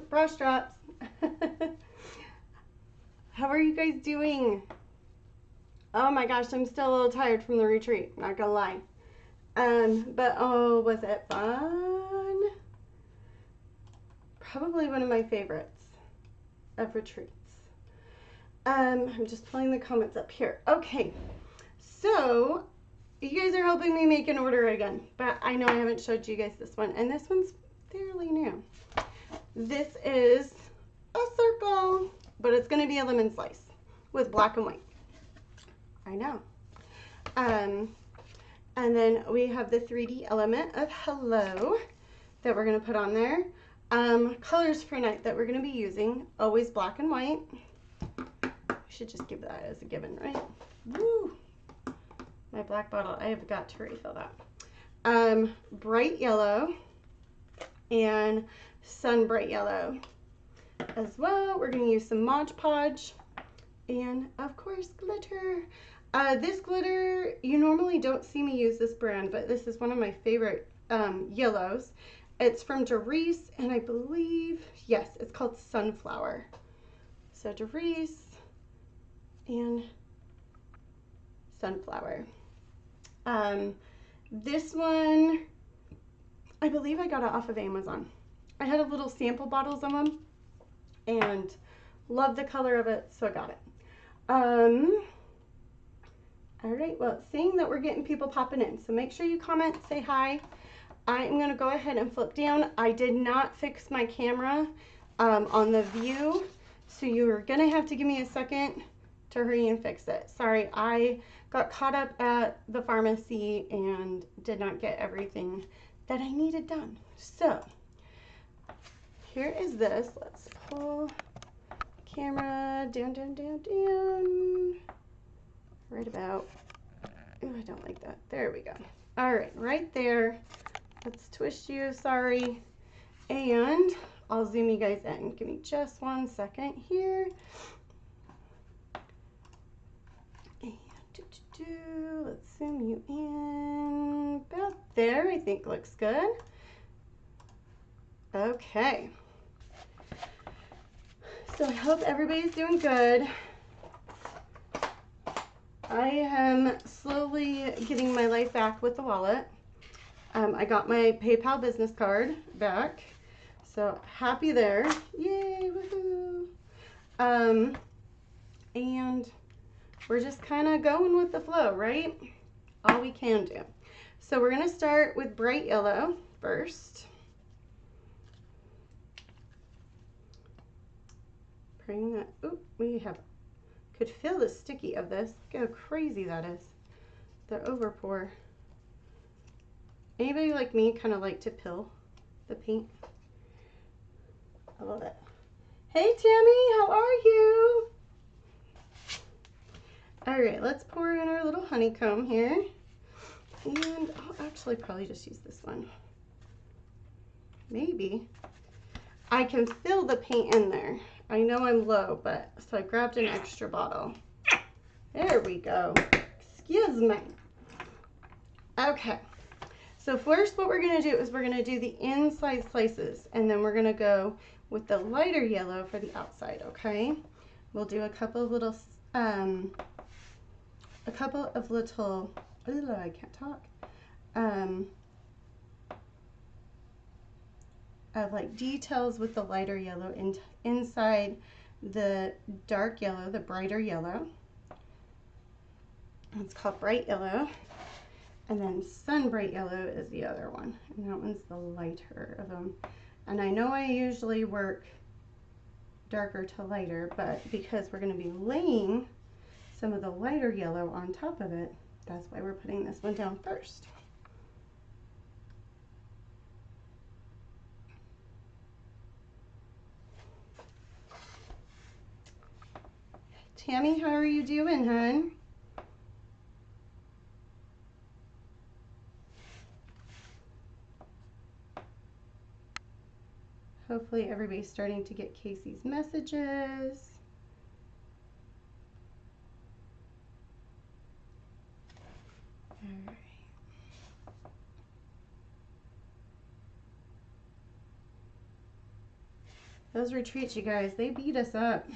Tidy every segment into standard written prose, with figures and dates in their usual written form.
brush drops. How are you guys doing? Oh my gosh, I'm still a little tired from the retreat, not gonna lie. But oh, was it fun? Probably one of my favorites of retreats. I'm just pulling the comments up here. Okay, so you guys are helping me make an order again, but I know I haven't showed you guys this one, and this one's fairly new. This is a circle, but it's going to be a lemon slice with black and white. I know. And then we have the 3D element of hello that we're going to put on there. Colors for night that we're going to be using, always black and white. We should just give that as a given, right? Woo! My black bottle, I have got to refill that. Bright yellow and sun bright yellow as well. We're going to use some Mod Podge and of course glitter. This glitter, you normally don't see me use this brand, but this is one of my favorite yellows. It's from Doris, and I believe, yes, it's called Sunflower. So Doris and Sunflower. This one, I believe I got it off of Amazon. I had a little sample bottles of them and love the color of it, so I got it. All right, well, it's saying that we're getting people popping in, so make sure you comment, say hi. I am going to go ahead and flip down. I did not fix my camera on the view, so you're going to have to give me a second to hurry and fix it. Sorry, I got caught up at the pharmacy and did not get everything that I needed done. So here is this. Let's pull the camera down, down, down, down. Right about, oh, I don't like that. There we go. All right, right there. Let's twist you, sorry. And I'll zoom you guys in. Give me just 1 second here. And let's zoom you in. About there, I think looks good. Okay. So I hope everybody's doing good. I am slowly getting my life back with the wallet. I got my PayPal business card back, so happy there. Yay, woohoo! And we're just kind of going with the flow, right? All we can do. So we're going to start with bright yellow first. Praying that, oh, we have, could feel the sticky of this. Look how crazy that is. The overpour. Anybody like me kind of like to pill the paint? I love it. Hey Tammy, how are you? All right, let's pour in our little honeycomb here. And I'll actually probably just use this one. Maybe. I can fill the paint in there. I know I'm low, but so I grabbed an extra bottle. There we go. Excuse me. Okay. So first what we're going to do is we're going to do the inside slices, and then we're going to go with the lighter yellow for the outside, okay? We'll do a couple of little, ooh, I can't talk, of like details with the lighter yellow inside the dark yellow, the brighter yellow. It's called bright yellow. And then sun bright yellow is the other one. And that one's the lighter of them. And I know I usually work darker to lighter, but because we're going to be laying some of the lighter yellow on top of it, that's why we're putting this one down first. Tammy, how are you doing, hon? Hopefully everybody's starting to get Casey's messages. All right. Those retreats, you guys, they beat us up.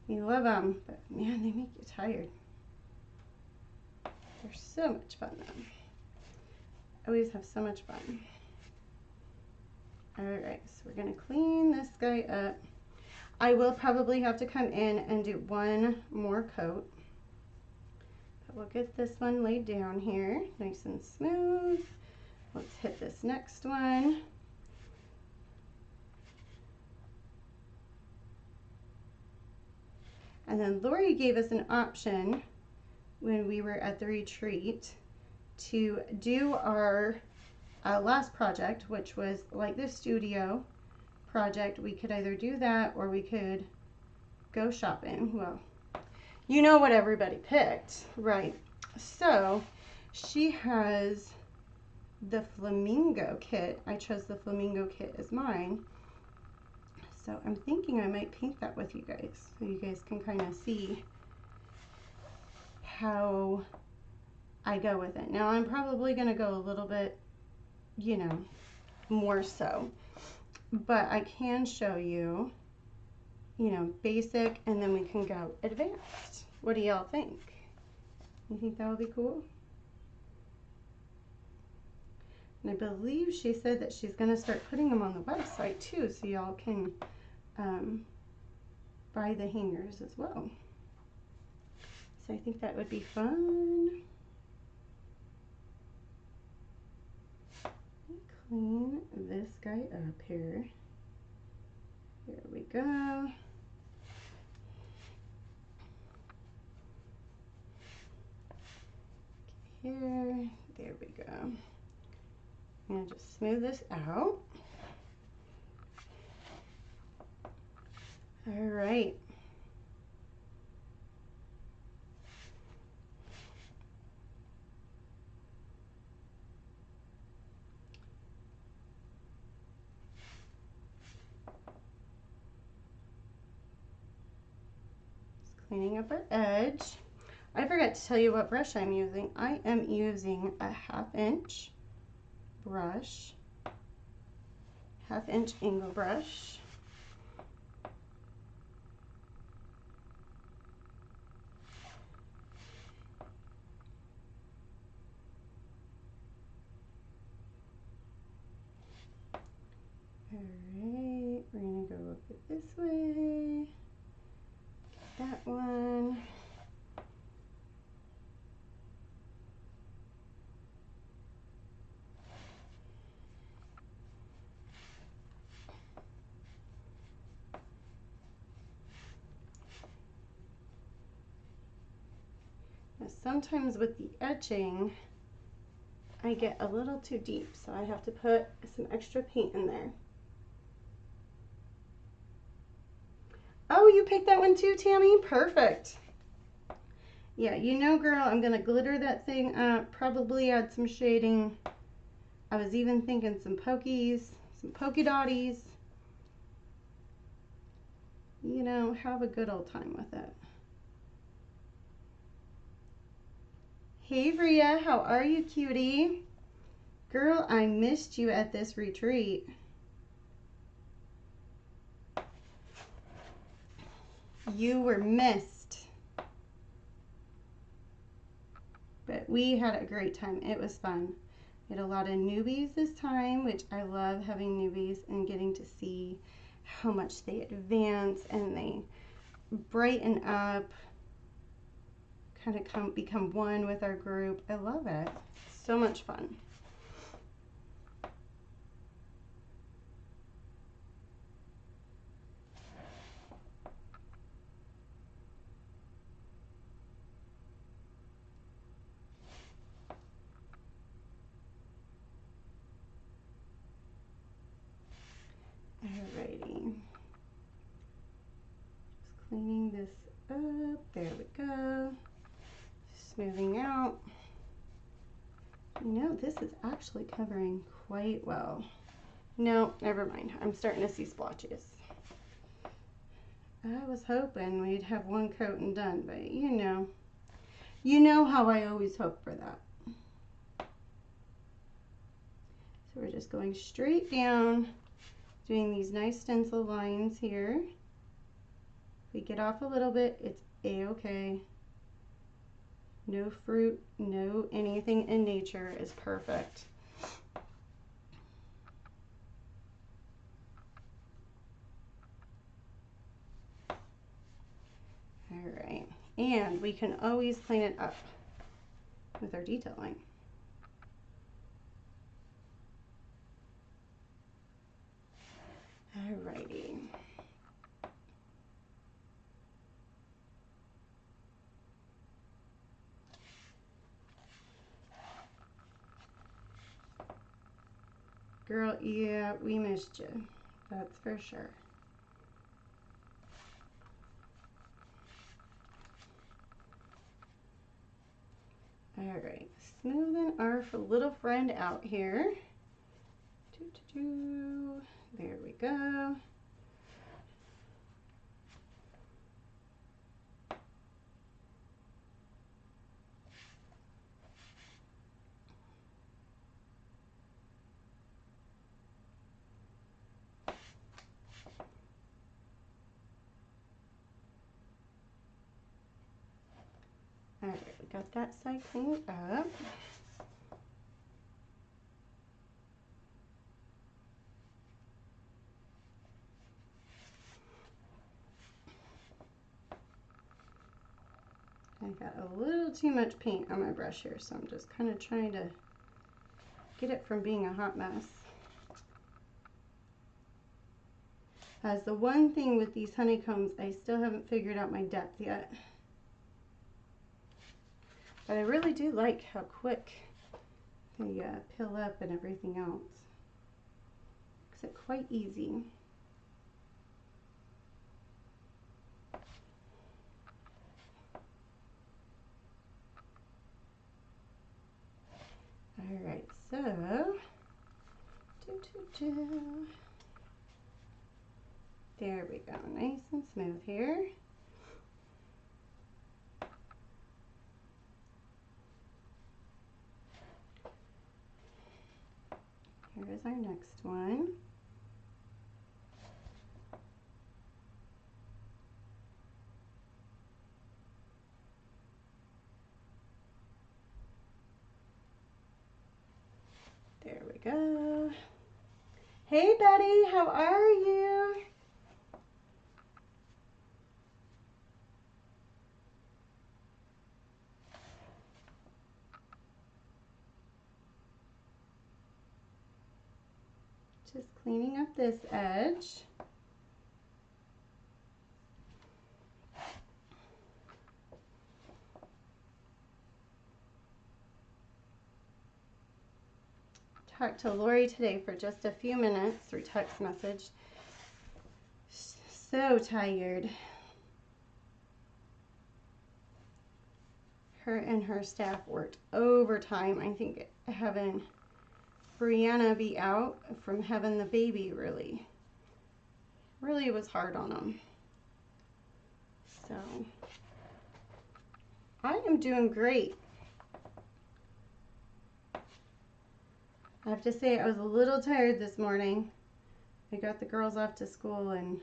We love them, but man, they make you tired. They're so much fun though. Always have so much fun. All right, so we're gonna clean this guy up. I will probably have to come in and do one more coat. But we'll get this one laid down here, nice and smooth. Let's hit this next one. And then Lori gave us an option when we were at the retreat to do our last project, which was like the studio project. We could either do that or we could go shopping. Well, you know what everybody picked, right? So she has the flamingo kit. I chose the flamingo kit as mine. So I'm thinking I might paint that with you guys so you guys can kind of see how I go with it. Now I'm probably going to go a little bit, you know, more so, but I can show you, you know, basic, and then we can go advanced. What do y'all think? You think that would be cool? And I believe she said that she's going to start putting them on the website too, so y'all can buy the hangers as well. So I think that would be fun. Clean this guy up here. Here we go. Here, there we go. I'm gonna just smooth this out. All right. Just cleaning up our edge. I forgot to tell you what brush I'm using. I am using a 1/2 inch brush, 1/2 inch angle brush. Alright, we're going to go up it this way, that one. Now sometimes with the etching, I get a little too deep, so I have to put some extra paint in there. Oh, you picked that one too, Tammy? Perfect. Yeah, you know, girl, I'm going to glitter that thing up, probably add some shading. I was even thinking some pokies, some polka dotties. You know, have a good old time with it. Hey, Bria, how are you, cutie? Girl, I missed you at this retreat. You were missed. But we had a great time. It was fun. We had a lot of newbies this time, which I love having newbies and getting to see how much they advance and they brighten up, kind of become one with our group. I love it. So much fun. Alrighty. Just cleaning this up. There we go. Smoothing out. You know, this is actually covering quite well. No, never mind. I'm starting to see splotches. I was hoping we'd have one coat and done, but you know how I always hope for that. So we're just going straight down Doing these nice stencil lines here. If we get off a little bit, it's a-okay. No fruit, no anything in nature is perfect. All right, and we can always clean it up with our detailing. All righty. Girl, yeah, we missed you. That's for sure. All right, smoothing our little friend out here. There we go. All right, we got that side cleaned up. I got a little too much paint on my brush here, so I'm just kind of trying to get it from being a hot mess. As the one thing with these honeycombs, I still haven't figured out my depth yet. But I really do like how quick they pill up and everything else. Makes it quite easy. All right, so there we go, nice and smooth here. Here is our next one. There we go. Hey Betty, how are you? Just cleaning up this edge. Talked to Lori today for just a few minutes through text message. So tired. Her and her staff worked overtime. I think having Brianna be out from having the baby really was hard on them. So I am doing great. I have to say I was a little tired this morning. I got the girls off to school and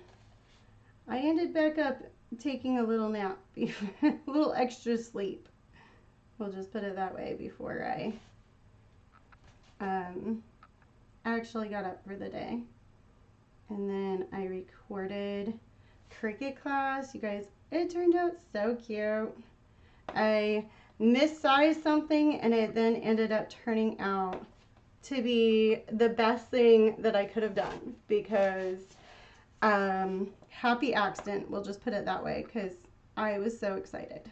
I ended back up taking a little nap, a little extra sleep. We'll just put it that way before I actually got up for the day. And then I recorded Cricut class. You guys, it turned out so cute. I missized something and it then ended up turning out to be the best thing that I could have done because happy accident, we'll just put it that way, because I was so excited.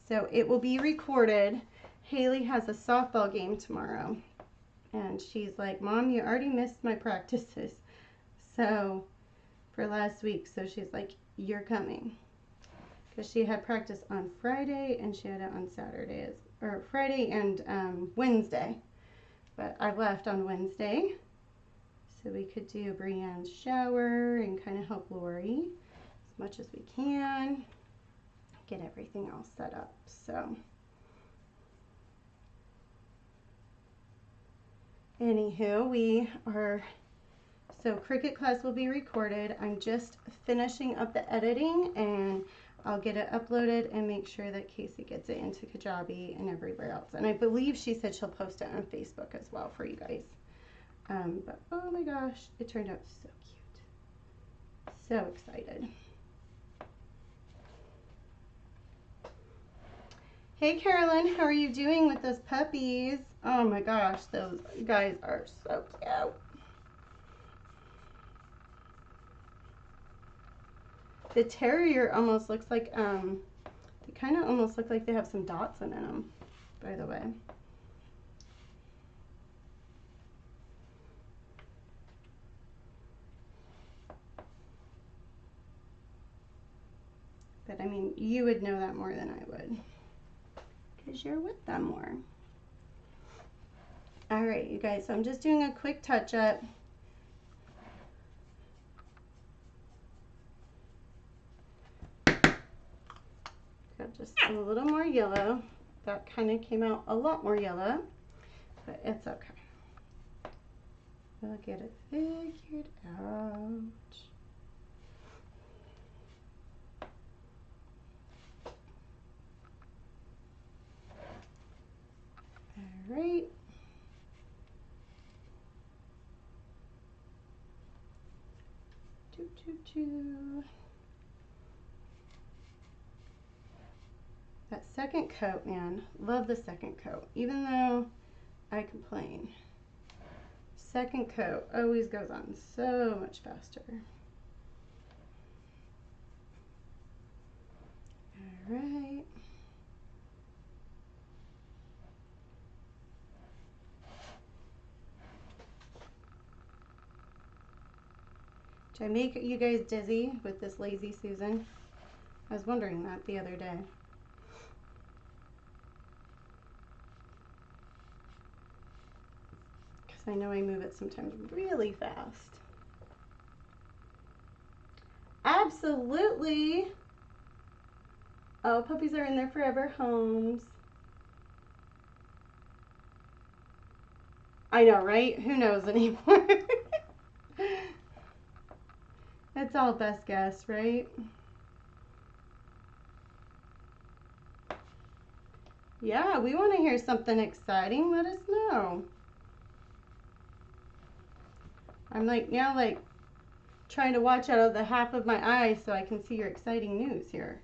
So it will be recorded. Haley has a softball game tomorrow and she's like, Mom, you already missed my practices so for last week, so she's like, you're coming, because she had practice on Friday and she had it on Saturday, or Friday and Wednesday. But I left on Wednesday so we could do Brianne's shower and kind of help Lori as much as we can, get everything all set up. So anywho, we are So Cricut class will be recorded. I'm just finishing up the editing and I'll get it uploaded and make sure that Casey gets it into Kajabi and everywhere else. And I believe she said she'll post it on Facebook as well for you guys. But oh my gosh, it turned out so cute. So excited. Hey Carolyn, how are you doing with those puppies? Oh my gosh, those guys are so cute. The terrier almost looks like, they kind of almost look like they have some dots in them, by the way. But I mean, you would know that more than I would, because you're with them more. All right, you guys, so I'm just doing a quick touch up. Got just a little more yellow. That kind of came out a lot more yellow, but it's okay. We'll get it figured out. All right. That second coat, man, love the second coat, even though I complain. Second coat always goes on so much faster. All right. Did I make you guys dizzy with this lazy Susan? I was wondering that the other day. Because I know I move it sometimes really fast. Absolutely. Oh, puppies are in their forever homes. I know, right? Who knows anymore? It's all best guess, right? Yeah, we want to hear something exciting. Let us know. I'm now trying to watch out of the half of my eye so I can see your exciting news here.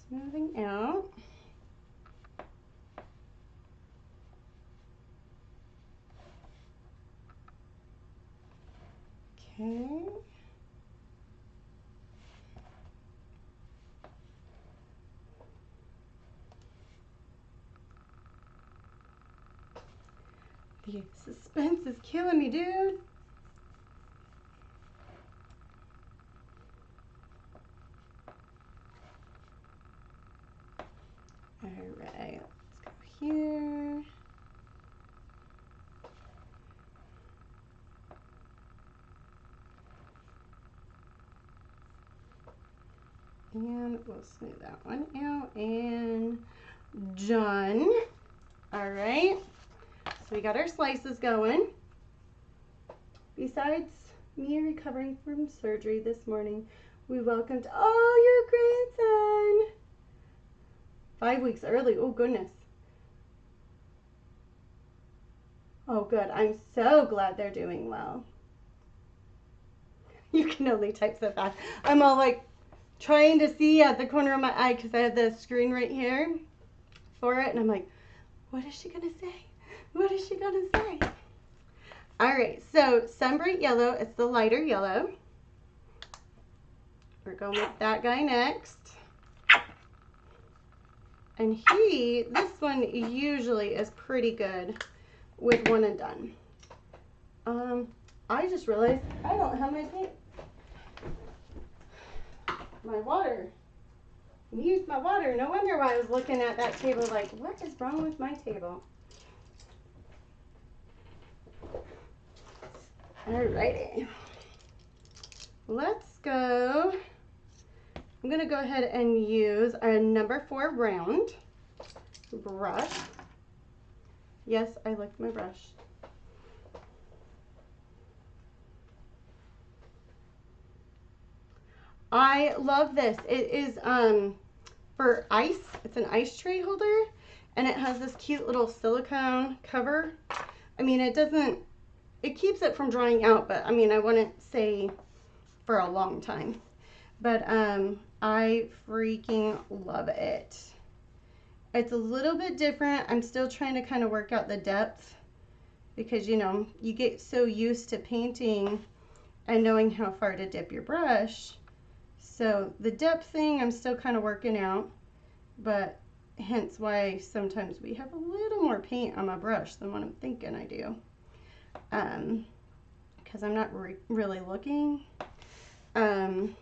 Smoothing out. Okay. The suspense is killing me, dude. All right, let's go here. And we'll smooth that one out and done. All right, so we got our slices going. Besides me recovering from surgery this morning, we welcomed, oh, your grandson. 5 weeks early, oh goodness. Oh good, I'm so glad they're doing well. You can only type so fast. I'm all like trying to see at the corner of my eye because I have the screen right here for it, and I'm like, what is she gonna say? What is she gonna say? All right, so Sunbright Yellow, it's the lighter yellow. We're going with that guy next. And this one usually is pretty good with one and done. I just realized I don't have my water. Used my water. No wonder why I was looking at that table like, what is wrong with my table? Alrighty. Let's go. I'm going to go ahead and use a number 4 round brush. Yes, I licked my brush. I love this. It is for ice. It's an ice tray holder, and it has this cute little silicone cover. I mean, it keeps it from drying out, but I mean, I wouldn't say for a long time. But I freaking love it. It's a little bit different. I'm still trying to kind of work out the depth because, you know, you get so used to painting and knowing how far to dip your brush. So the depth thing I'm still kind of working out, but hence why sometimes we have a little more paint on my brush than what I'm thinking I do. Because I'm not really looking. But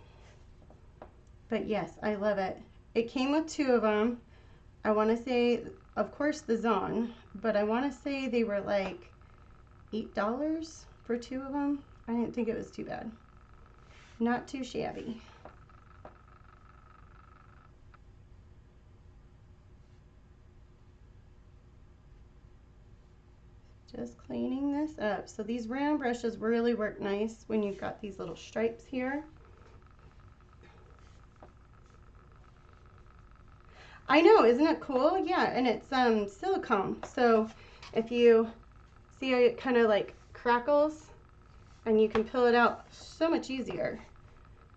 yes, I love it. It came with 2 of them. I want to say, of course, the Zon, but I want to say they were like $8 for 2 of them. I didn't think it was too bad. Not too shabby. Just cleaning this up. So these round brushes really work nice when you've got these little stripes here. I know, isn't it cool? Yeah, and it's silicone. So if you see how it kind of like crackles, and you can peel it out so much easier.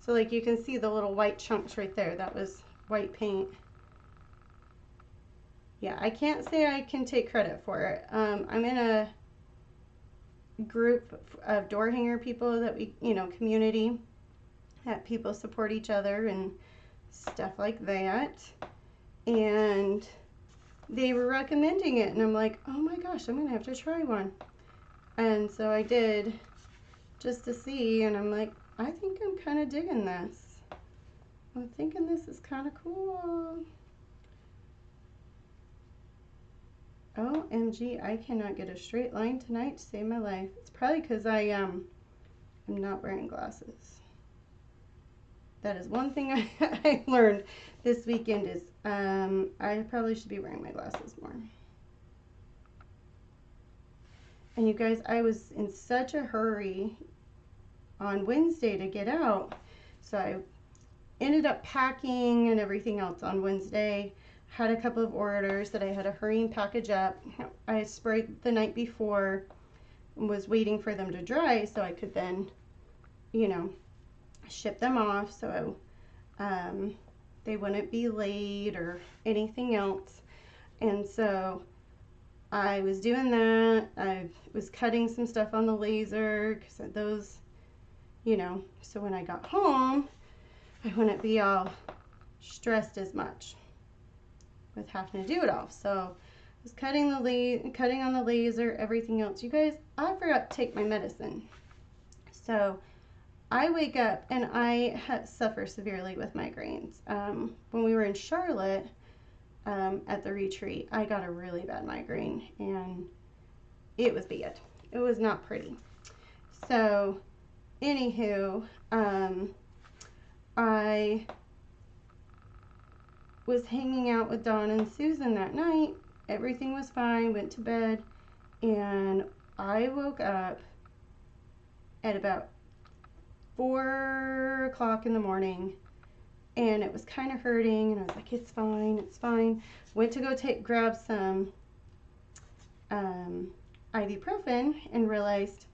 So like you can see the little white chunks right there. That was white paint. Yeah, I can't say I can take credit for it. I'm in a group of door hanger people that we, you know, community, that people support each other and stuff like that. And they were recommending it, and I'm like, oh my gosh, I'm gonna have to try one. And so I did, just to see, and I'm like, I think I'm kind of digging this. I'm thinking this is kind of cool. OMG, I cannot get a straight line tonight to save my life. It's probably because I am not wearing glasses. That is one thing I learned this weekend is I probably should be wearing my glasses more. And you guys, I was in such a hurry on Wednesday to get out. So I ended up packing and everything else on Wednesday. Had a couple of orders that I had to hurry and package up. I sprayed the night before and was waiting for them to dry so I could then, you know, ship them off so they wouldn't be late or anything else. And so I was doing that. I was cutting some stuff on the laser because those, you know, so when I got home, I wouldn't be all stressed as much with having to do it all. So I was cutting on the laser, everything else. You guys, I forgot to take my medicine. So I wake up and I suffer severely with migraines. When we were in Charlotte at the retreat, I got a really bad migraine and it was bad. It was not pretty. So anywho, I was hanging out with Dawn and Susan that night. Everything was fine, went to bed, and I woke up at about 4 o'clock in the morning, and it was kind of hurting, and I was like, it's fine, it's fine. Went to go grab some ibuprofen and realized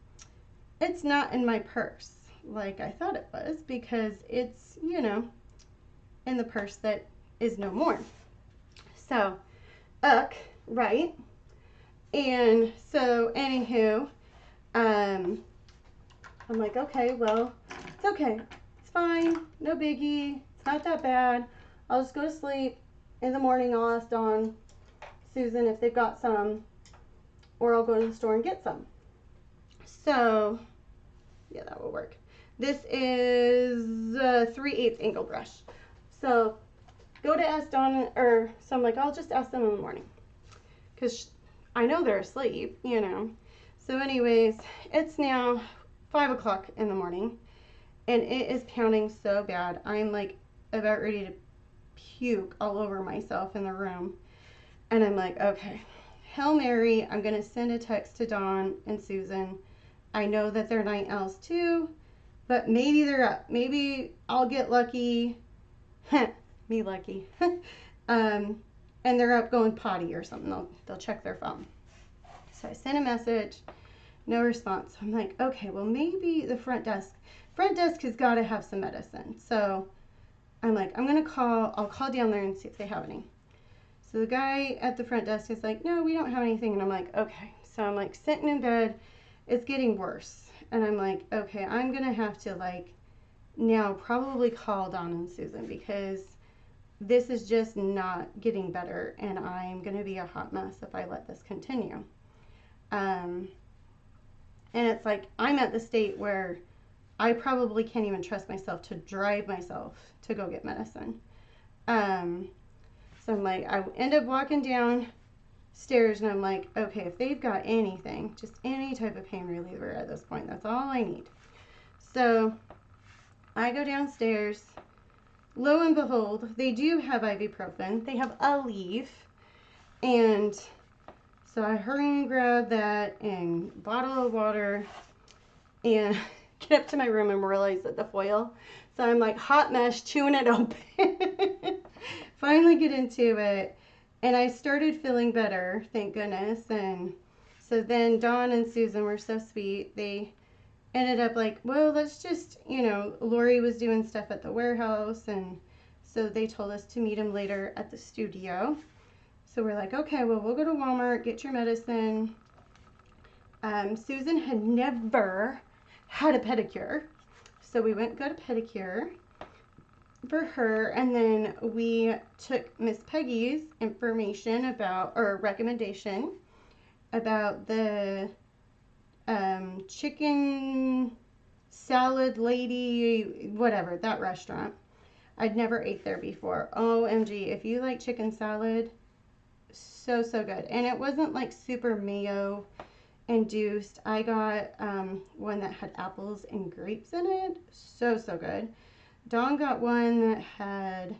it's not in my purse like I thought it was, because it's, you know, in the purse that is no more. So, right? And so, anywho, I'm like, okay, well, it's okay. It's fine. No biggie. It's not that bad. I'll just go to sleep. In the morning, I'll ask Dawn, Susan if they've got some, or I'll go to the store and get some. So, yeah, that will work. This is a 3/8 angle brush. So, go to ask Dawn, so I'm like, I'll just ask them in the morning, because I know they're asleep, you know. So anyways, it's now 5 o'clock in the morning, and it is pounding so bad. I'm like about ready to puke all over myself in the room. And I'm like, okay, Hail Mary, I'm going to send a text to Dawn and Susan. I know that they're night owls too, but maybe they're up. Maybe I'll get lucky. Me lucky. And they're up going potty or something. They'll check their phone. So I sent a message, no response. I'm like, okay, well maybe the front desk has got to have some medicine. So I'm like, I'll call down there and see if they have any. So the guy at the front desk is like, no, we don't have anything. And I'm like, okay. So I'm like sitting in bed, it's getting worse. And I'm like, okay, I'm going to have to like now probably call Dawn and Susan because this is just not getting better and I'm going to be a hot mess if I let this continue. And it's like, I'm at the state where I probably can't even trust myself to drive myself to go get medicine. So I'm like, I end up walking downstairs and I'm like, okay, if they've got anything, just any type of pain reliever at this point, that's all I need. So I go downstairs. Lo and behold, they do have ibuprofen. They have a leaf. And so I hurry and grab that and bottle of water and get up to my room and realize that the foil. So I'm like hot mess chewing it open. Finally get into it. And I started feeling better, thank goodness. And so then Dawn and Susan were so sweet. They ended up like, well, let's just, Lori was doing stuff at the warehouse. And so they told us to meet him later at the studio. So we're like, okay, well, we'll go to Walmart, get your medicine. Susan had never had a pedicure. So we went and got a pedicure for her. And then we took Miss Peggy's information about, or recommendation about the chicken salad lady, whatever, that restaurant. I'd never ate there before. OMG, if you like chicken salad, so good. And it wasn't like super mayo induced. I got one that had apples and grapes in it. So good. Dawn got one that had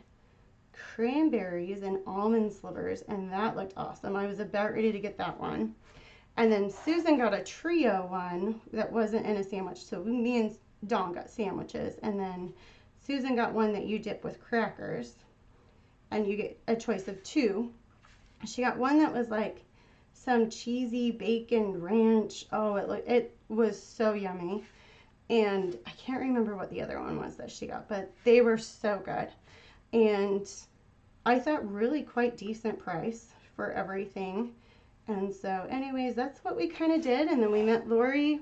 cranberries and almond slivers, and that looked awesome. I was about ready to get that one. And then Susan got a trio one that wasn't in a sandwich. So me and Dawn got sandwiches, and then Susan got one that you dip with crackers, and you get a choice of two. She got one that was like some cheesy bacon ranch. Oh, it was so yummy. And I can't remember what the other one was that she got, but they were so good. And I thought really quite decent price for everything. And so anyways, that's what we kind of did. And then we met Lori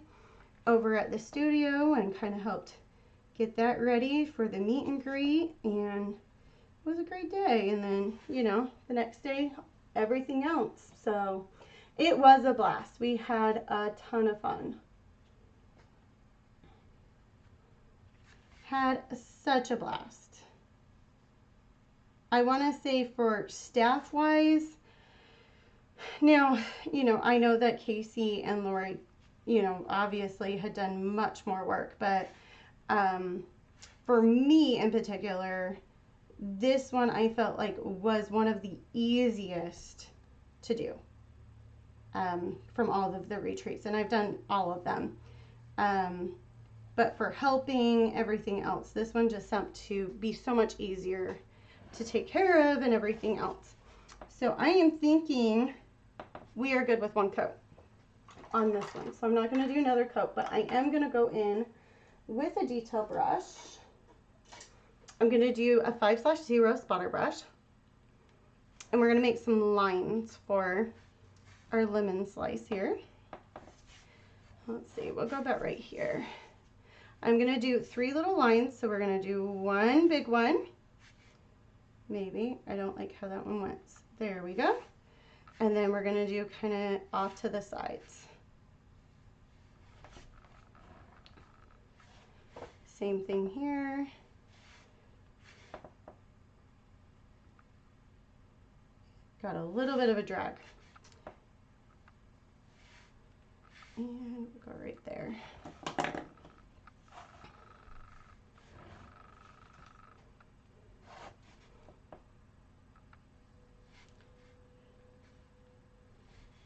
over at the studio and kind of helped get that ready for the meet and greet. And it was a great day. And then, the next day, everything else. So it was a blast. We had a ton of fun. Had such a blast. I want to say for staff wise, now, I know that Casey and Lori, obviously had done much more work, but for me in particular, this one I felt like was one of the easiest to do from all of the retreats, and I've done all of them. But for helping everything else, this one just seemed to be so much easier to take care of and everything else. So I am thinking we are good with one coat on this one. So I'm not going to do another coat, but I am going to go in with a detail brush. I'm going to do a 5/0 spotter brush. And we're going to make some lines for our lemon slice here. Let's see, we'll go about right here. I'm going to do 3 little lines, so we're going to do one big one. Maybe. I don't like how that one went. There we go. And then we're going to do kind of off to the sides. Same thing here. Got a little bit of a drag. And we'll go right there.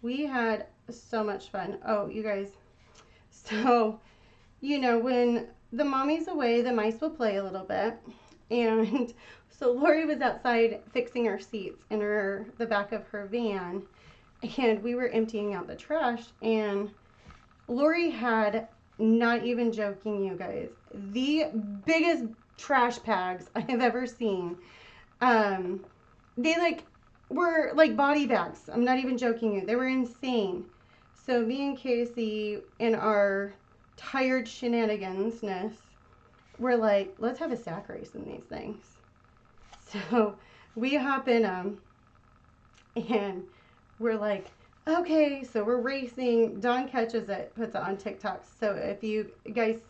we had so much fun. Oh, you guys, so, you know, when the mommy's away, the mice will play a little bit. And so Lori was outside fixing her seats in the back of her van, and we were emptying out the trash, and Lori had, not even joking, you guys, the biggest trash bags I have ever seen. They were like body bags. I'm not even joking you. They were insane. So me and Casey, in our tired shenanigansness, we're like, let's have a sack race in these things. So we hop in them, and we're like, okay, so we're racing. Dawn catches it, puts it on TikTok. So if you guys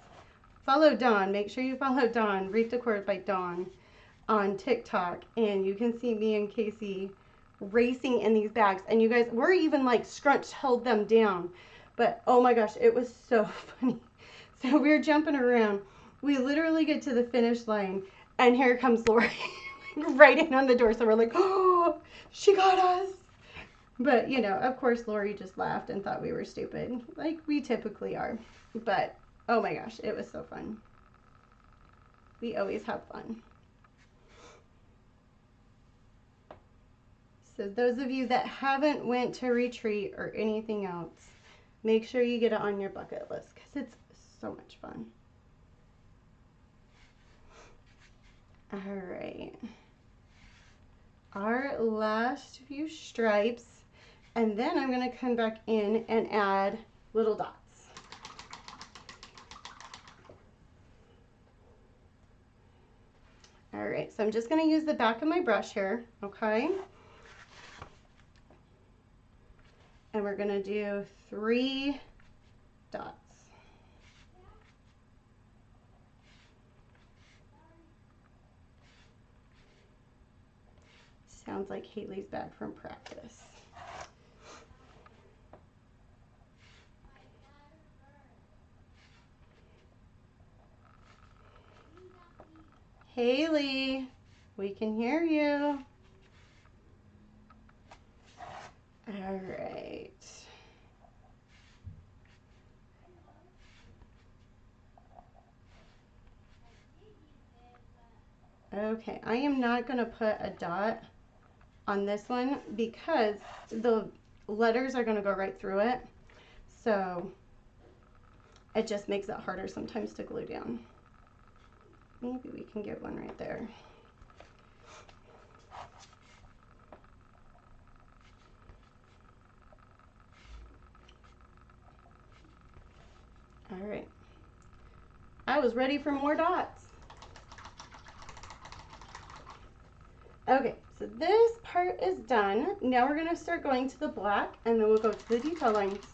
follow Dawn, make sure you follow Dawn, Reef the Course by Dawn, on TikTok, and you can see me and Casey racing in these bags. And you guys, we're even like scrunched, held them down. But oh my gosh, it was so funny. So we were jumping around. We literally get to the finish line, and here comes Lori right in on the door. So we're like, oh, she got us. But, you know, of course, Lori just laughed and thought we were stupid, like we typically are. But, oh my gosh, it was so fun. We always have fun. So those of you that haven't went to retreat or anything else, make sure you get it on your bucket list because it's so much fun. All right. Our last few stripes. And then I'm going to come back in and add little dots. All right, so I'm just going to use the back of my brush here, okay? And we're going to do 3 dots. Sounds like Haley's back from practice. Haley, we can hear you. All right. Okay, I am not going to put a dot on this one because the letters are going to go right through it. So it just makes it harder sometimes to glue down. Maybe we can get one right there. All right. I was ready for more dots. Okay, so this part is done. Now we're going to start going to the black, and then we'll go to the detail lines.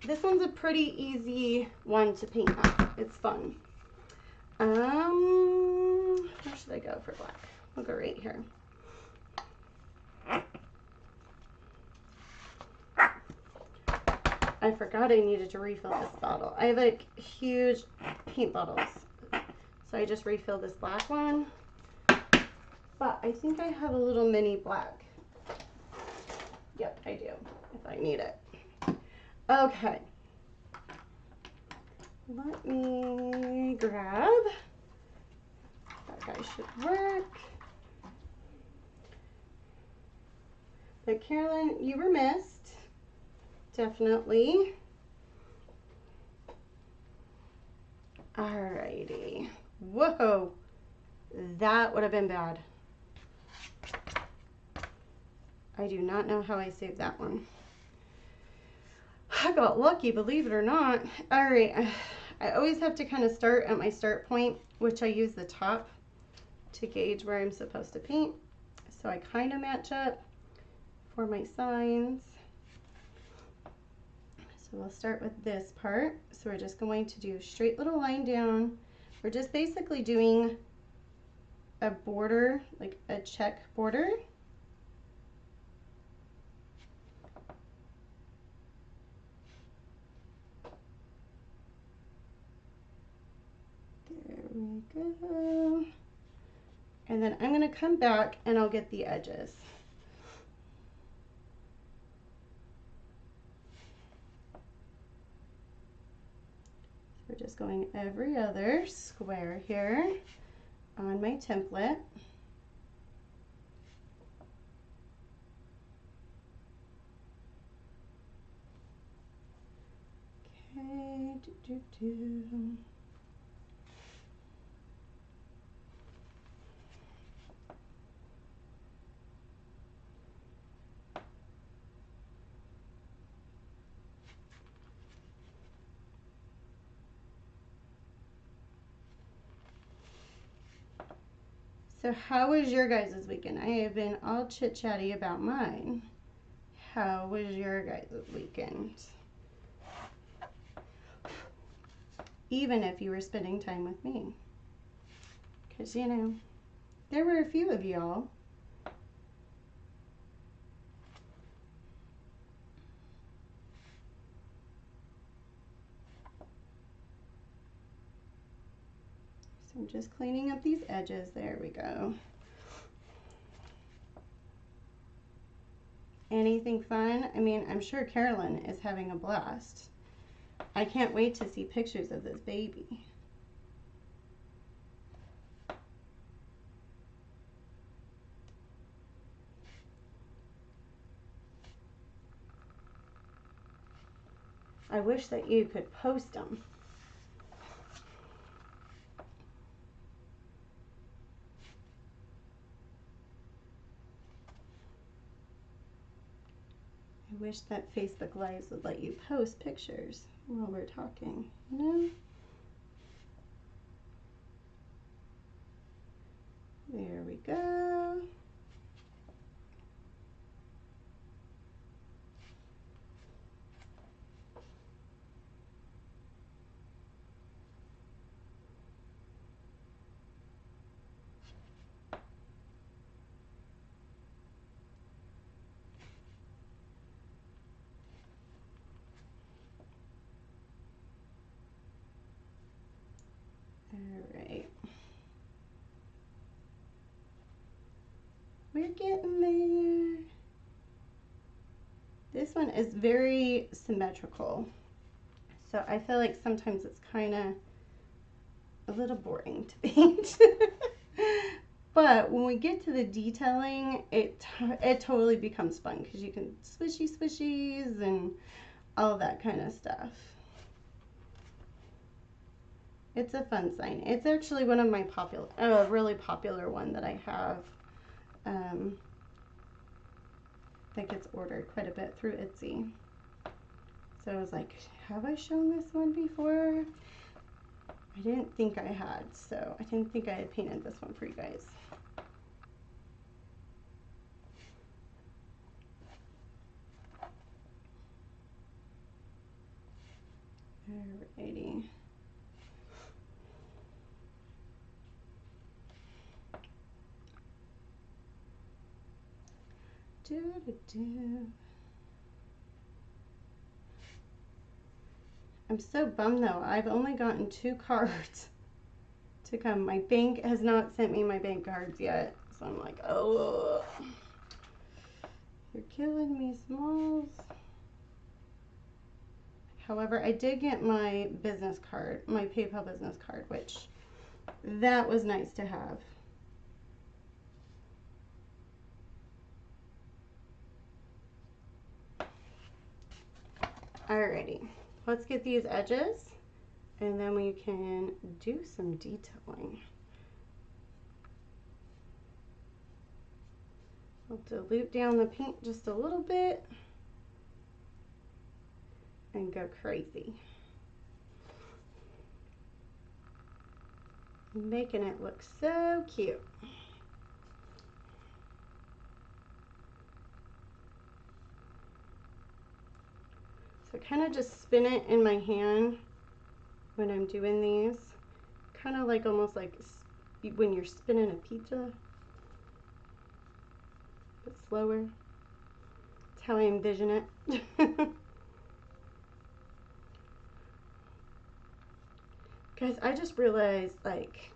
This one's a pretty easy one to paint up. It's fun. Where should I go for black? I'll go right here. I forgot I needed to refill this bottle. I have like huge paint bottles. So I just refilled this black one. But I think I have a little mini black. Yep, I do, if I need it. Okay. Let me grab. That guy should work. But Carolyn, you were missed. Definitely. Alrighty. Whoa. That would have been bad. I do not know how I saved that one. I got lucky, believe it or not. All right, I always have to kind of start at my start point, which I use the top to gauge where I'm supposed to paint. So I kind of match up for my signs. So we'll start with this part. So we're just going to do a straight little line down. We're just basically doing a border, like a check border. There we go. And then I'm going to come back and I'll get the edges. We're just going every other square here on my template. Okay, So how was your guys' weekend? I have been all chit-chatty about mine. How was your guys' weekend? Even if you were spending time with me. Because, you know, there were a few of y'all. So I'm just cleaning up these edges. There we go. Anything fun? I mean, I'm sure Carolyn is having a blast. I can't wait to see pictures of this baby. I wish that you could post them. I wish that Facebook Lives would let you post pictures while we're talking, you know? There we go. All right. We're getting there. This one is very symmetrical. So I feel like sometimes it's kind of a little boring to paint. But when we get to the detailing, it totally becomes fun because you can swishies and all that kind of stuff. It's a fun sign. It's actually one of my popular, a really popular one that I have that gets ordered quite a bit through Etsy. So I was like, have I shown this one before? I didn't think I had, so I didn't think I had painted this one for you guys. Alrighty. I'm so bummed though. I've only gotten 2 cards to come. My bank has not sent me my bank cards yet. So I'm like, oh, you're killing me, Smalls. However, I did get my business card, my PayPal business card, which that was nice to have. Alrighty, let's get these edges and then we can do some detailing. I'll dilute down the paint just a little bit and go crazy. Making it look so cute. So kind of just spin it in my hand when I'm doing these. Kind of like almost like when you're spinning a pizza, but slower. That's how I envision it. Guys, I just realized like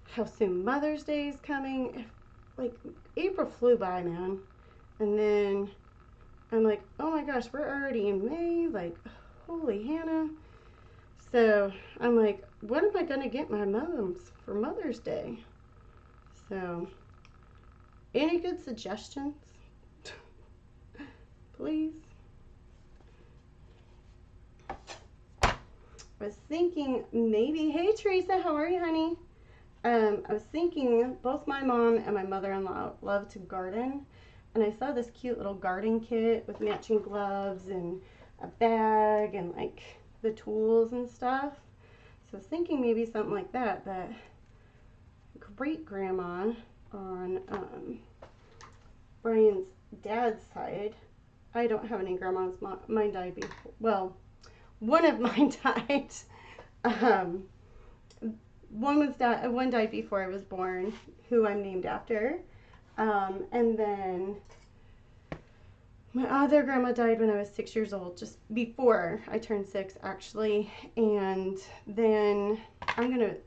how soon Mother's Day is coming. Like April flew by, man. And then I'm like, oh my gosh, we're already in May. Like, holy Hannah. So I'm like, what am I going to get my moms for Mother's Day? So, any good suggestions? Please. I was thinking maybe, hey Teresa, how are you, honey? I was thinking both my mom and my mother-in-law love to garden, and I saw this cute little garden kit with matching gloves and a bag and like the tools and stuff. So I was thinking maybe something like that. That great grandma on Brian's dad's side. I don't have any grandmas. Mine died before. Well, one of mine died. One died before I was born, who I'm named after. And then my other grandma died when I was 6 years old, just before I turned 6, actually. And then I'm going to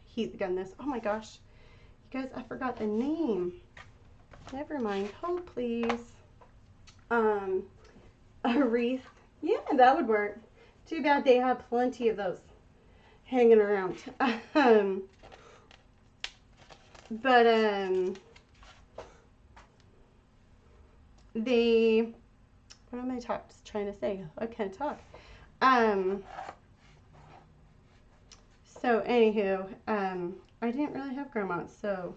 heat gun this. Oh my gosh. You guys, I forgot the name. Never mind. Hold, please. A wreath. Yeah, that would work. Too bad they have plenty of those hanging around. They, what am I trying to say? I can't talk. So anywho, I didn't really have grandmas. So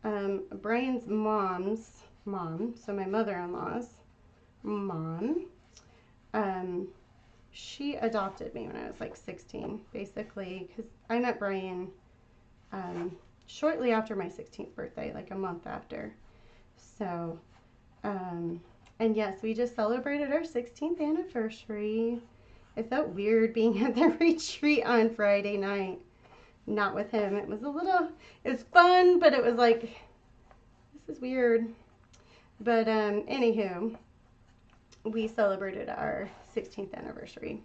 Brian's mom's mom, so my mother-in-law's mom, she adopted me when I was like 16, basically, because I met Brian shortly after my 16th birthday, like a month after. So, and yes, we just celebrated our 16th anniversary. It felt weird being at the retreat on Friday night, not with him. It was fun, but it was like, this is weird. But anywho, we celebrated our 16th anniversary.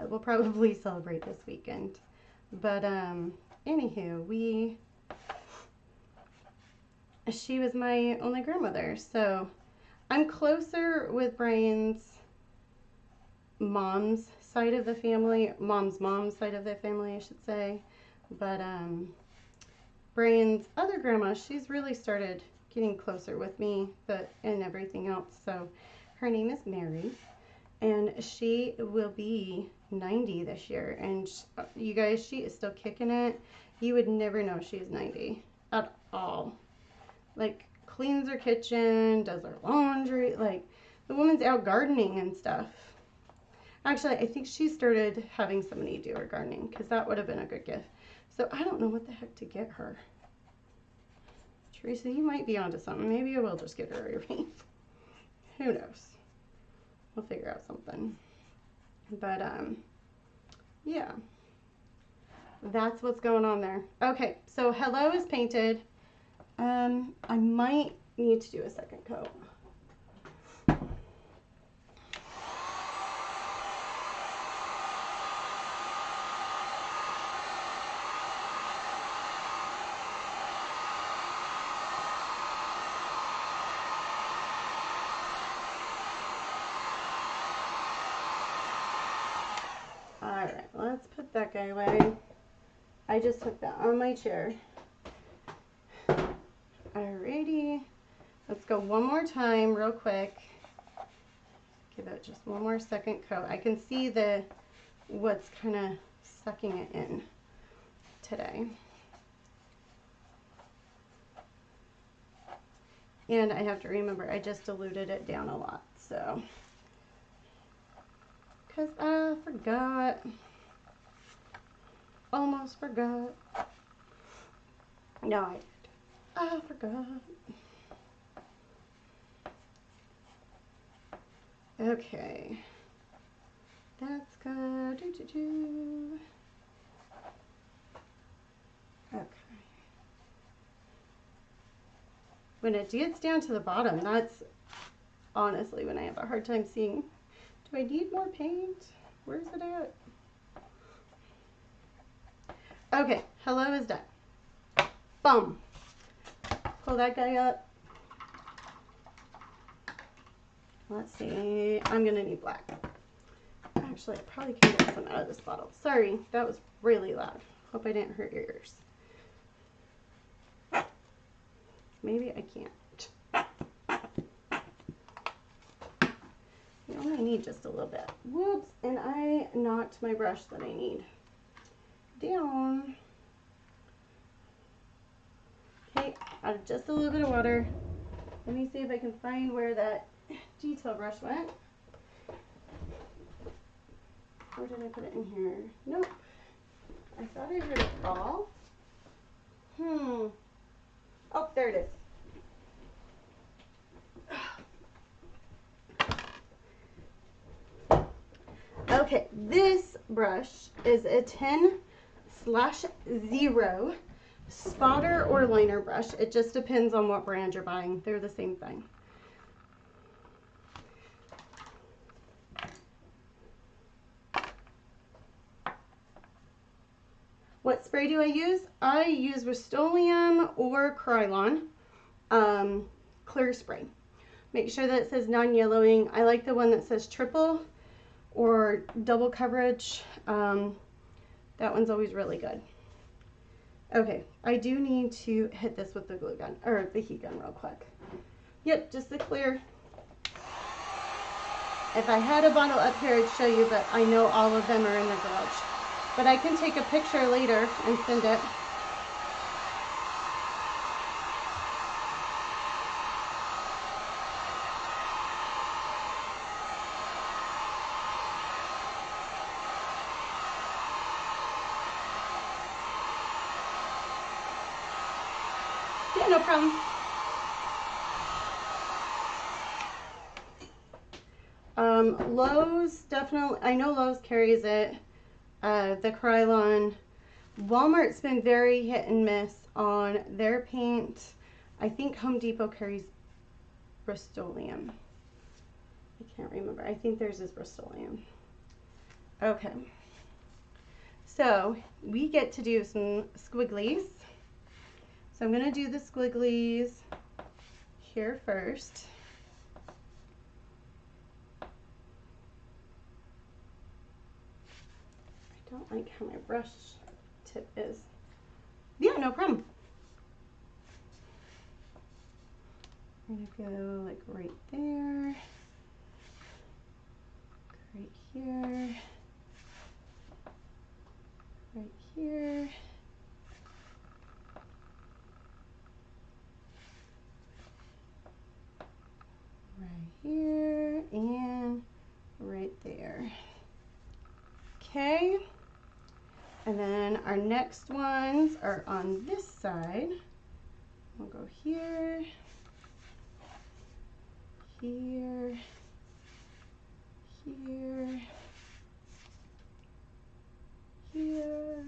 We'll probably celebrate this weekend. But anywho, she was my only grandmother. So I'm closer with Brian's mom's side of the family, mom's side of the family, I should say. But Brian's other grandma, she's really started getting closer with me, and everything else. So her name is Mary, and she will be 90 this year. And you guys, she is still kicking it. You would never know she is 90 at all. Like, cleans her kitchen, does her laundry. Like, the woman's out gardening and stuff. Actually, I think she started having somebody do her gardening, because that would have been a good gift. So I don't know what the heck to get her. Teresa, you might be onto something. Maybe I will just get her a wreath. Who knows? We'll figure out something. But, yeah. That's what's going on there. Okay, so hello is painted. I might need to do a second coat. Alright, let's put that guy away. I just took that on my chair. Alrighty. Let's go one more time real quick. Give it just one more second coat. I can see what's kind of sucking it in today. And I have to remember, I just diluted it down a lot, so. Because I forgot. Almost forgot. No, I forgot. Okay. That's good. Okay. When it gets down to the bottom, that's honestly when I have a hard time seeing. Do I need more paint? Where's it at? Okay, hello is done. Boom. Pull that guy up. Let's see. I'm gonna need black. All Actually, I probably can get some out of this bottle. Sorry, that was really loud. Hope I didn't hurt your ears. Maybe I can't. You only need just a little bit. Whoops, and I knocked my brush that I need down. Okay, add just a little bit of water. Let me see if I can find where that detail brush went. Or did I put it in here? Nope. I thought I heard it fall. Oh, there it is. Okay, this brush is a 10/0 spotter or liner brush. It just depends on what brand you're buying. They're the same thing. What spray do I use? I use Rust-Oleum or Acrylic clear spray. Make sure that it says non-yellowing. I like the one that says triple or double coverage. That one's always really good. Okay, I do need to hit this with the glue gun, or the heat gun real quick. Yep, just the clear. If I had a bottle up here, I'd show you, but I know all of them are in the garage. But I can take a picture later and send it. Yeah, no problem. Lowe's, definitely, I know Lowe's carries it. The Krylon. Walmart's been very hit and miss on their paint. I think Home Depot carries Rust-Oleum. I can't remember. I think theirs is Rust-Oleum. Okay. So we get to do some squigglies. So I'm going to do the squigglies here first. I don't like how my brush tip is. Yeah, no problem. I'm going to go like right there, right here, right here. Right here and right there. Okay, and then our next ones are on this side. We'll go here, here, here, here,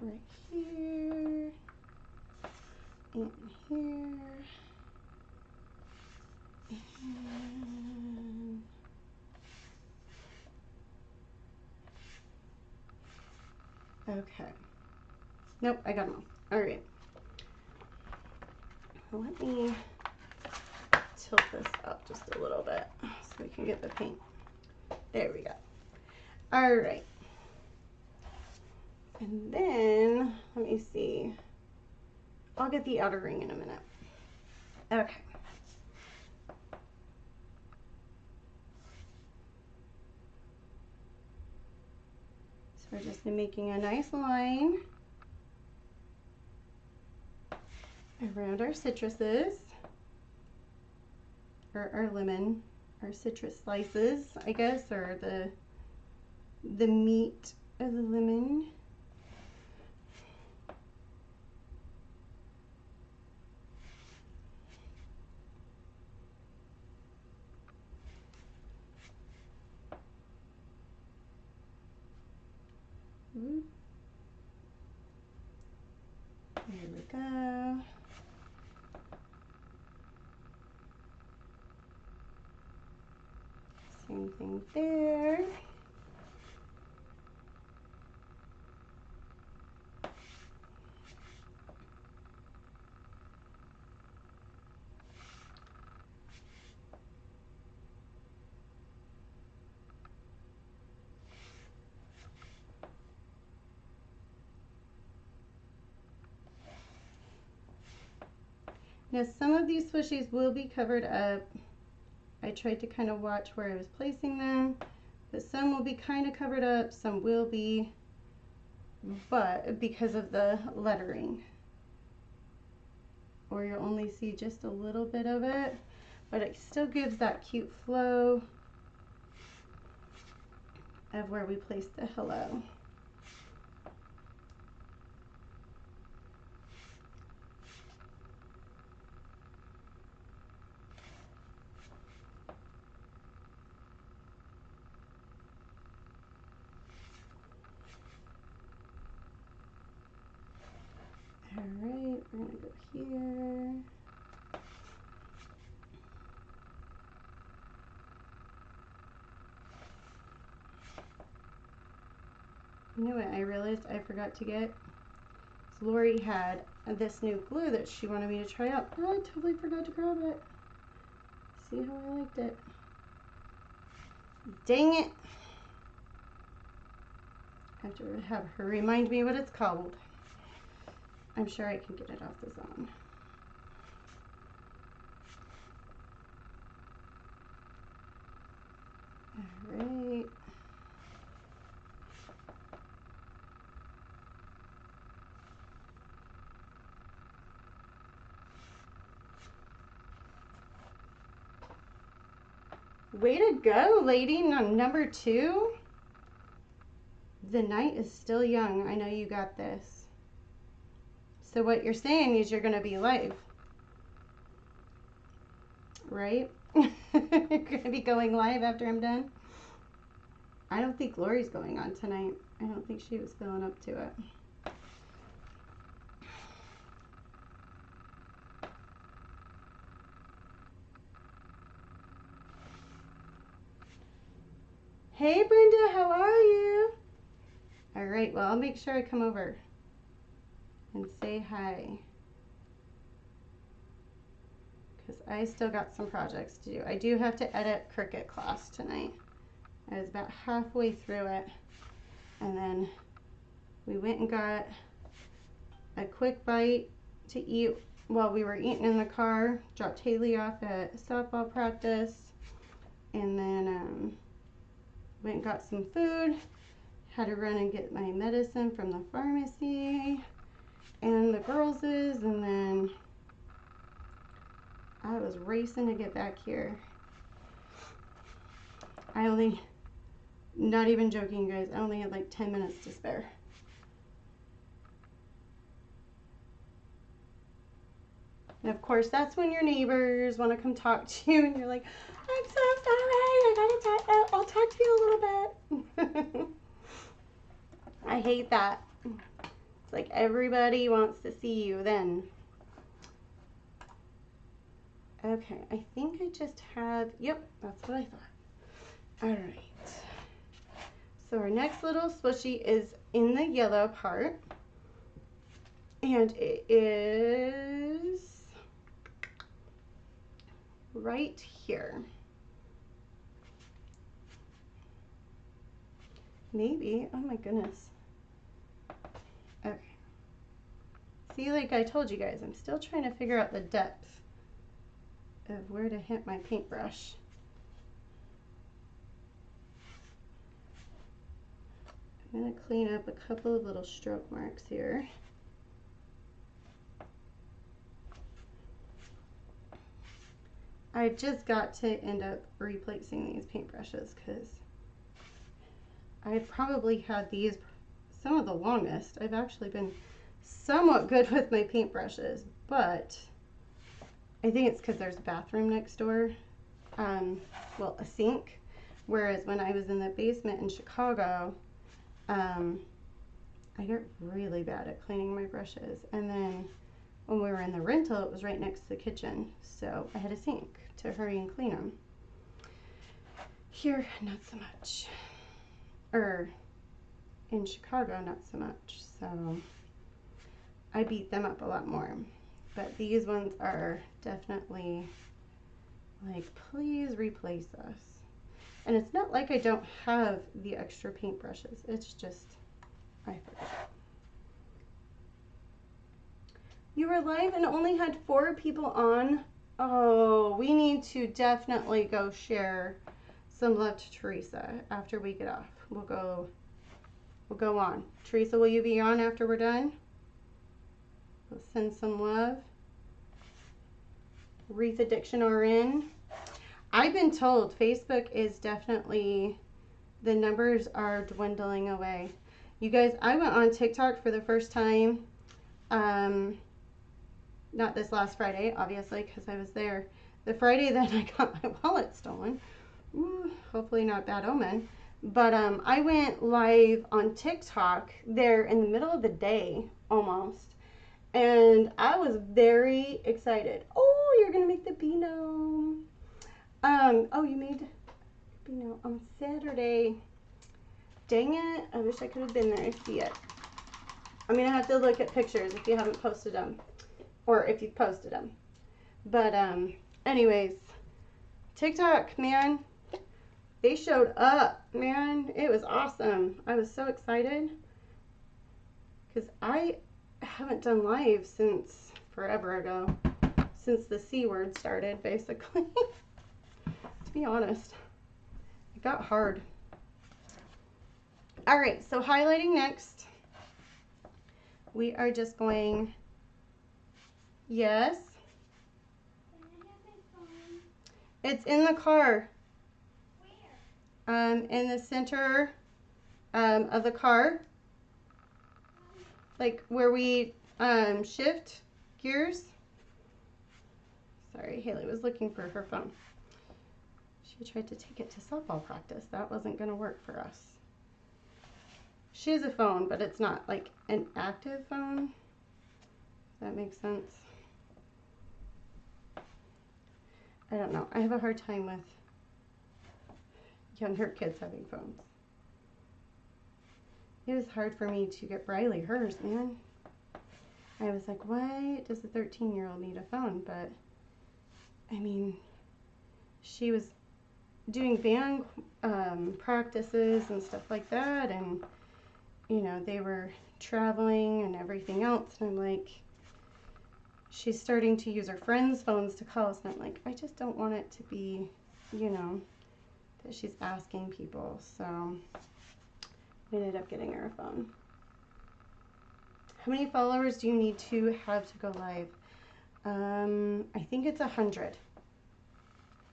right here, and here, and okay. Nope, I got them all. All right. Let me tilt this up just a little bit so we can get the paint. There we go. All right. And then, let me see. I'll get the outer ring in a minute. Okay. So we're just making a nice line around our citruses, or our lemon, our citrus slices, I guess, or the meat of the lemon. There we go. Same thing there. Now some of these swishies will be covered up. I tried to kind of watch where I was placing them, but some will be kind of covered up, some will be, but because of the lettering. Or you'll only see just a little bit of it, but it still gives that cute flow of where we placed the hello. All right, we're gonna go here. You know what I realized I forgot to get? So Lori had this new glue that she wanted me to try out. Oh, I totally forgot to grab it. See how I liked it. Dang it. I have to have her remind me what it's called. I'm sure I can get it off the zone. All right. Way to go, lady. Number 2. The night is still young. I know you got this. So what you're saying is you're going to be live, right? You're going to be going live after I'm done. I don't think Lori's going on tonight. I don't think she was feeling up to it. Hey Brenda, how are you? All right, well, I'll make sure I come over and say hi, because I still got some projects to do. I do have to edit Cricut class tonight. I was about halfway through it, and then we went and got a quick bite to eat while we were eating in the car. Dropped Haley off at softball practice, and then went and got some food. Had to run and get my medicine from the pharmacy and the girls's, and then I was racing to get back here. I only, not even joking guys, I only had like 10 minutes to spare. And of course, that's when your neighbors want to come talk to you, and you're like, I'm so sorry, I gotta talk, I'll talk to you a little bit. I hate that. It's like everybody wants to see you then. Okay, I think I just have, yep, that's what I thought. All right. So our next little swishy is in the yellow part, and it is right here. Maybe, oh my goodness. Okay. See, like I told you guys, I'm still trying to figure out the depth of where to hit my paintbrush. I'm going to clean up a couple of little stroke marks here. I just got to end up replacing these paintbrushes because I've probably had these some of the longest. I've actually been somewhat good with my paintbrushes, but I think it's because there's a bathroom next door, well, a sink, whereas when I was in the basement in Chicago, I get really bad at cleaning my brushes, and then when we were in the rental, it was right next to the kitchen, so I had a sink to hurry and clean them. Here, not so much. Or in Chicago, not so much. So I beat them up a lot more. But these ones are definitely like, please replace us. And it's not like I don't have the extra paintbrushes. It's just, I forgot. You were live and only had 4 people on. Oh, we need to definitely go share some love to Teresa after we get off. We'll go on. Teresa, will you be on after we're done? We'll send some love. Wreath Addiction RN. I've been told Facebook is definitely, the numbers are dwindling away. You guys, I went on TikTok for the first time. Not this last Friday, obviously, because I was there. The Friday that I got my wallet stolen. Ooh, hopefully not bad omen. But I went live on TikTok there in the middle of the day, almost. And I was very excited. Oh, you're going to make the Beano. Oh, you made Beano on Saturday. Dang it. I wish I could have been there to see it. I'm going to have to look at pictures if you haven't posted them. Or if you've posted them. But anyways, TikTok, man, they showed up, man. It was awesome. I was so excited because I haven't done live since forever ago, since the C word started, basically. To be honest, it got hard. All right, so highlighting next, we are just going, yes. It's in the car. Where? In the center of the car. Like where we shift gears. Sorry, Haley was looking for her phone. She tried to take it to softball practice. That wasn't going to work for us. She has a phone, but it's not like an active phone. Does that make sense? I don't know. I have a hard time with younger kids having phones. It was hard for me to get Briley hers, man. I was like, why does a 13-year-old need a phone? But, I mean, she was doing band practices and stuff like that. And, you know, they were traveling and everything else. And I'm like, she's starting to use her friends' phones to call us. And I'm like, I just don't want it to be, you know, that she's asking people. So we ended up getting her a phone. How many followers do you need to have to go live? I think it's 100.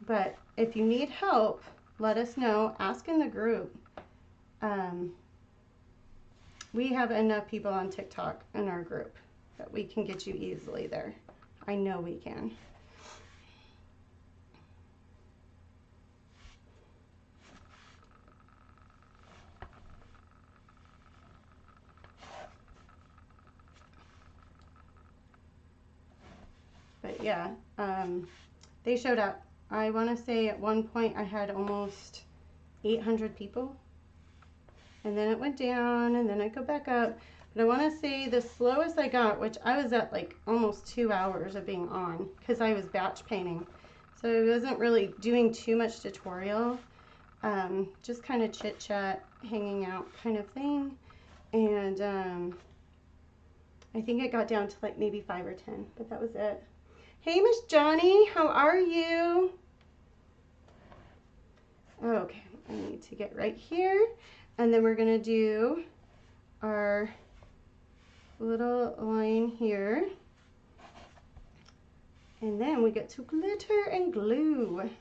But if you need help, let us know. Ask in the group. We have enough people on TikTok in our group that we can get you easily there. I know we can. But yeah, they showed up. I want to say at one point I had almost 800 people. And then it went down and then I go back up. But I want to say the slowest I got, which I was at like almost 2 hours of being on because I was batch painting. So I wasn't really doing too much tutorial. Just kind of chit chat, hanging out kind of thing. And I think it got down to like maybe 5 or 10, but that was it. Hey, Miss Johnny, how are you? Okay, I need to get right here. And then we're going to do our little line here. And then we get to glitter and glue. Let's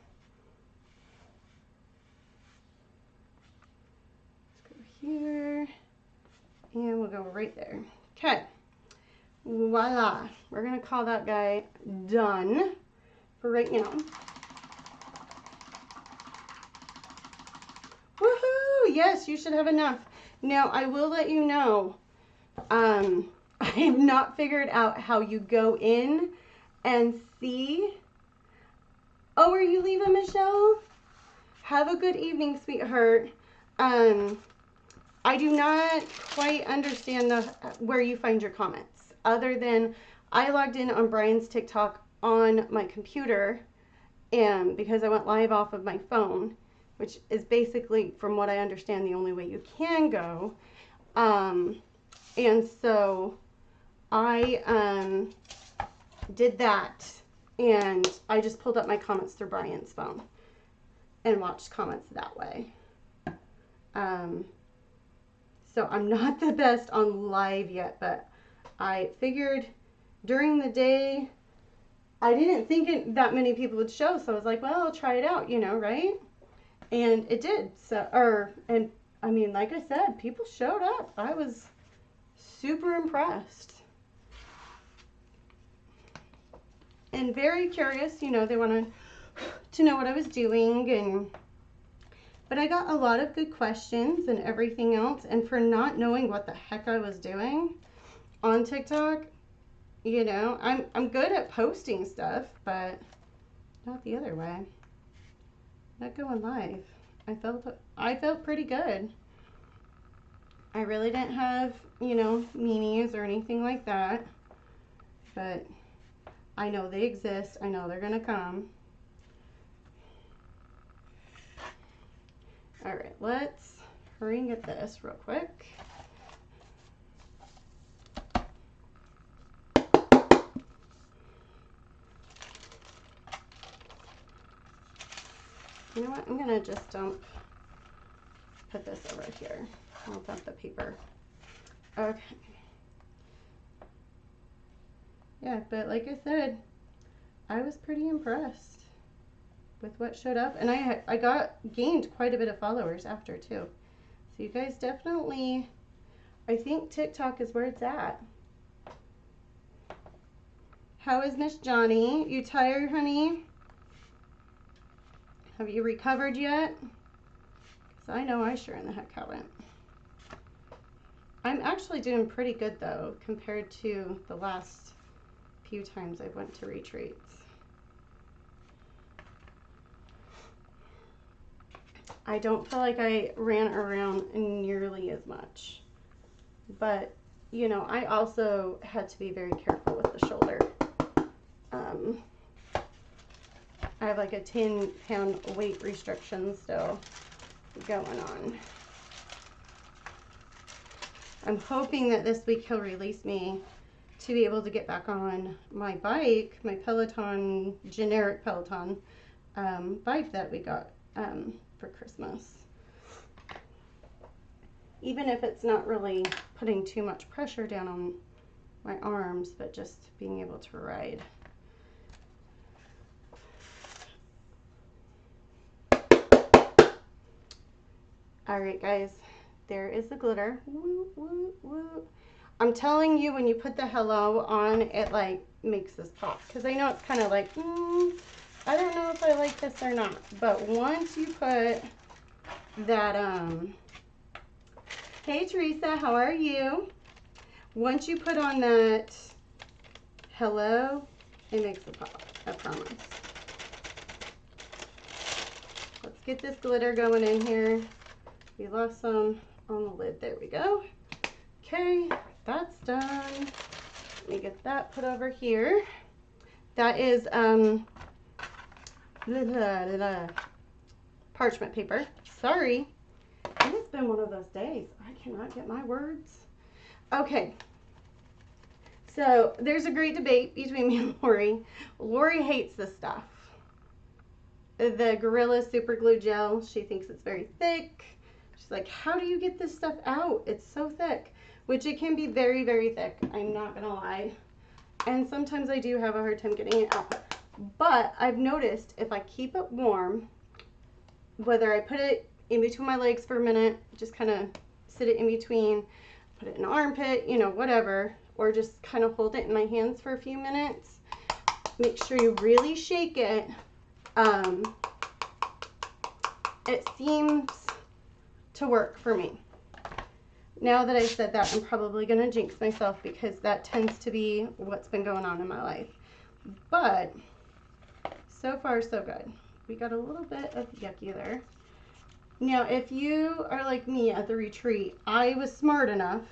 go here. And we'll go right there. Okay. Voila. We're going to call that guy done for right now. Woohoo! Yes, you should have enough. Now, I will let you know, I have not figured out how you go in and see. Oh, are you leaving, Michelle? Have a good evening, sweetheart. I do not quite understand where you find your comments, other than I logged in on Brian's TikTok on my computer, and because I went live off of my phone, which is basically, from what I understand, the only way you can go. And so I did that, and I just pulled up my comments through Brian's phone and watched comments that way. So I'm not the best on live yet, but I figured during the day, I didn't think that many people would show, so I was like, well, I'll try it out, you know, right? And it did. And I mean, like I said, people showed up. I was super impressed. And very curious, you know, they wanted to know what I was doing, but I got a lot of good questions and everything else, and for not knowing what the heck I was doing on TikTok, you know, I'm good at posting stuff, but not the other way. Not going live. I felt pretty good. I really didn't have, you know, meanies or anything like that, but I know they exist. I know they're gonna come. All right, let's hurry and get this real quick. You know what? I'm gonna just put this over here. I'll dump the paper. Okay. Yeah, but like I said, I was pretty impressed with what showed up, and I gained quite a bit of followers after too. So you guys definitely, I think TikTok is where it's at. How is Miss Johnny? You tired, honey? Have you recovered yet? Because I know I sure in the heck haven't. I'm actually doing pretty good though, compared to the last few times I went to retreats. I don't feel like I ran around nearly as much, but you know, I also had to be very careful with the shoulder. I have like a 10-pound weight restriction still going on. I'm hoping that this week he'll release me to be able to get back on my bike, my Peloton, generic Peloton bike that we got for Christmas. Even if it's not really putting too much pressure down on my arms, but just being able to ride. All right, guys, there is the glitter. Woo, woo, woo. I'm telling you, when you put the hello on, it like makes this pop. Because I know it's kind of like, I don't know if I like this or not. But once you put that, hey Teresa, how are you? Once you put on that hello, it makes a pop, I promise. Let's get this glitter going in here. We lost some on the lid. There we go. Okay, that's done. Let me get that put over here. That is parchment paper. Sorry. It has been one of those days. I cannot get my words. Okay. So there's a great debate between me and Lori. Lori hates this stuff. The Gorilla Super Glue Gel. She thinks it's very thick. She's like, how do you get this stuff out? It's so thick. Which it can be very, very thick. I'm not going to lie. And sometimes I do have a hard time getting it out. But I've noticed if I keep it warm, whether I put it in between my legs for a minute, just kind of sit it in between, put it in an armpit, you know, whatever, or just kind of hold it in my hands for a few minutes. Make sure you really shake it. It seems to work for me. Now that I said that, I'm probably going to jinx myself because that tends to be what's been going on in my life. But so far, so good. We got a little bit of yucky there. Now, if you are like me at the retreat, I was smart enough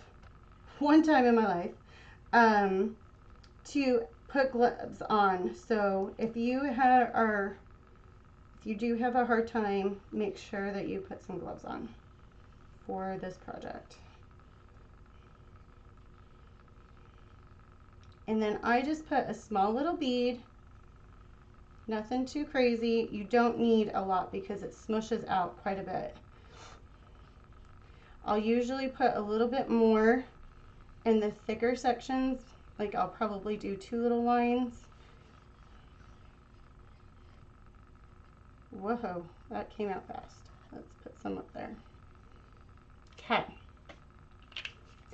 one time in my life to put gloves on. So if you do have a hard time, make sure that you put some gloves on for this project. And then I just put a small little bead, nothing too crazy. You don't need a lot because it smushes out quite a bit. I'll usually put a little bit more in the thicker sections, like I'll probably do 2 little lines. Whoa, that came out fast. Let's put some up there. Okay.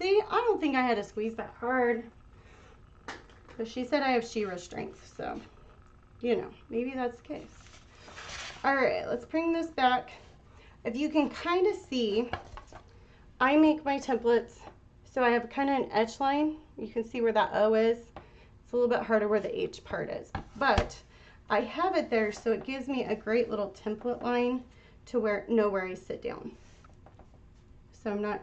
See, I don't think I had to squeeze that hard. But she said I have Shira strength, so, you know, maybe that's the case. All right, let's bring this back. If you can kind of see, I make my templates so I have kind of an edge line. You can see where that O is. It's a little bit harder where the H part is, but I have it there so it gives me a great little template line to know where I sit down. So I'm not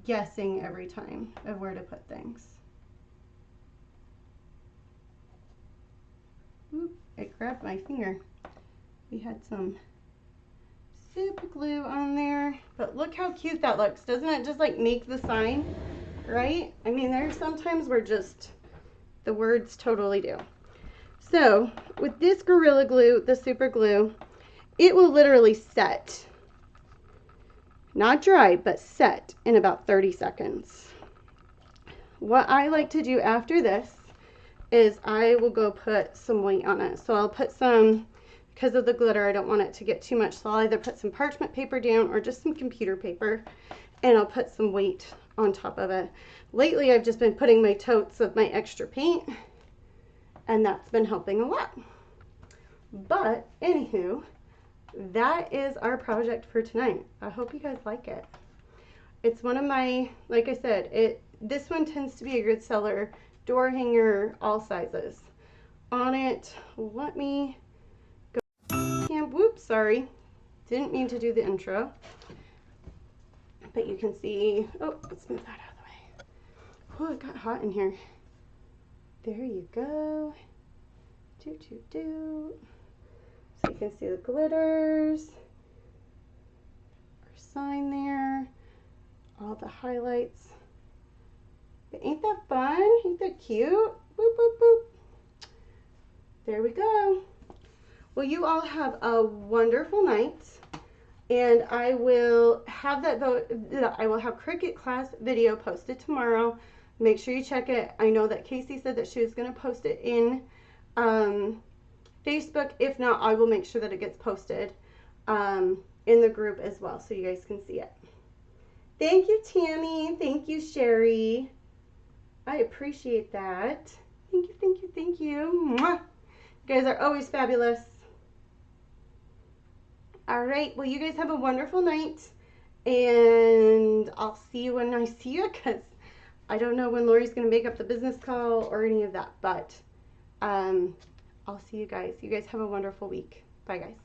guessing every time of where to put things. Oop, it grabbed my finger. We had some super glue on there, but look how cute that looks. Doesn't it just like make the sign, right? I mean, there's sometimes where just the words totally do. So with this Gorilla Glue, the super glue, it will literally set, not dry, but set in about 30 seconds. What I like to do after this is I will go put some weight on it. So I'll put some, because of the glitter, I don't want it to get too much, so I'll either put some parchment paper down or just some computer paper, and I'll put some weight on top of it. Lately, I've just been putting my totes of my extra paint, and that's been helping a lot. But anywho, that is our project for tonight. I hope you guys like it. It's one of my, like I said, this one tends to be a good seller, door hanger, all sizes. On it, let me go. Whoops, sorry. Didn't mean to do the intro. But you can see, oh, let's move that out of the way. Oh, it got hot in here. There you go. Do, do, do. So you can see the glitters. Our sign there. All the highlights. But ain't that fun? Ain't that cute? Boop, boop, boop. There we go. Well, you all have a wonderful night. And I will have I will have Cricut class video posted tomorrow. Make sure you check it. I know that Casey said that she was going to post it in Facebook. If not, I will make sure that it gets posted in the group as well so you guys can see it. Thank you, Tammy. Thank you, Sherry. I appreciate that. Thank you, thank you, thank you. Mwah. You guys are always fabulous. All right, well, you guys have a wonderful night, and I'll see you when I see you, because I don't know when Lori's going to make up the business call or any of that, but I'll see you guys. You guys have a wonderful week. Bye, guys.